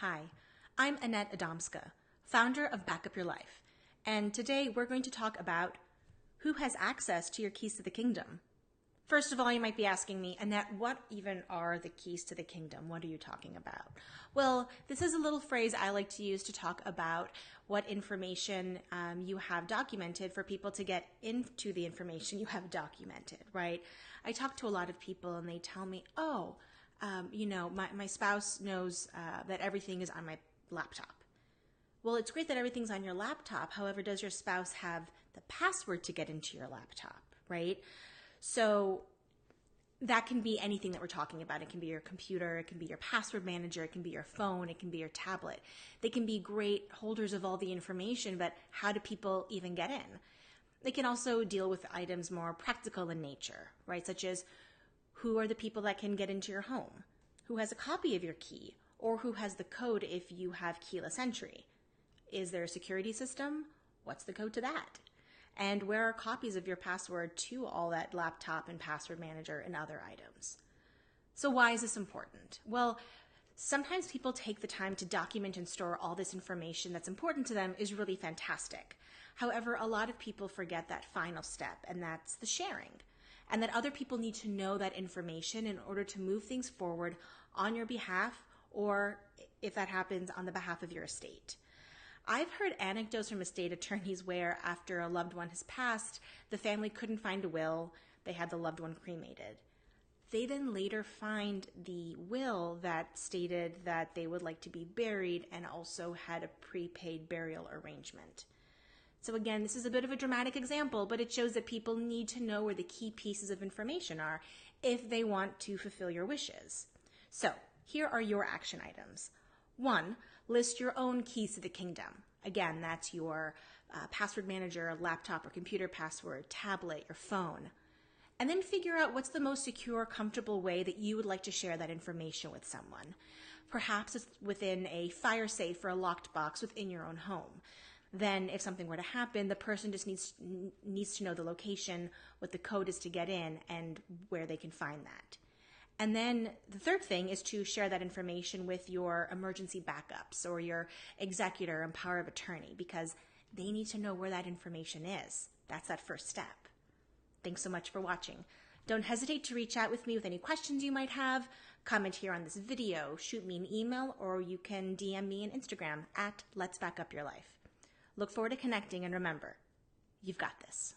Hi, I'm Annette Adamska, founder of Backup Your Life, and today we're going to talk about who has access to your keys to the kingdom. First of all, you might be asking me, Annette, what even are the keys to the kingdom? What are you talking about? Well, this is a little phrase I like to use to talk about what information you have documented for people to get into the information you have documented, right? I talk to a lot of people and they tell me, my spouse knows that everything is on my laptop. Well, it's great that everything's on your laptop. However, does your spouse have the password to get into your laptop, right? So that can be anything that we're talking about. It can be your computer, it can be your password manager, it can be your phone, it can be your tablet. They can be great holders of all the information, but how do people even get in? They can also deal with items more practical in nature, right? Such as who are the people that can get into your home? Who has a copy of your key? Or who has the code if you have keyless entry? Is there a security system? What's the code to that? And where are copies of your password to all that laptop and password manager and other items? So why is this important? Well, sometimes people take the time to document and store all this information that's important to them is really fantastic. However, a lot of people forget that final step, and that's the sharing. And that other people need to know that information in order to move things forward on your behalf, or if that happens, on the behalf of your estate. I've heard anecdotes from estate attorneys where after a loved one has passed, the family couldn't find a will, they had the loved one cremated. They then later find the will that stated that they would like to be buried and also had a prepaid burial arrangement. So again, this is a bit of a dramatic example, but it shows that people need to know where the key pieces of information are if they want to fulfill your wishes. So here are your action items. 1, list your own keys to the kingdom. Again, that's your password manager, laptop or computer password, tablet, your phone. And then figure out what's the most secure, comfortable way that you would like to share that information with someone. Perhaps it's within a fire safe or a locked box within your own home. Then if something were to happen, the person just needs to know the location, what the code is to get in, and where they can find that. And then the third thing is to share that information with your emergency backups or your executor and power of attorney, because they need to know where that information is. That's that first step. Thanks so much for watching. Don't hesitate to reach out with me with any questions you might have. Comment here on this video, shoot me an email, or you can DM me on Instagram at Let's Back Up Your Life. Look forward to connecting, and remember, you've got this.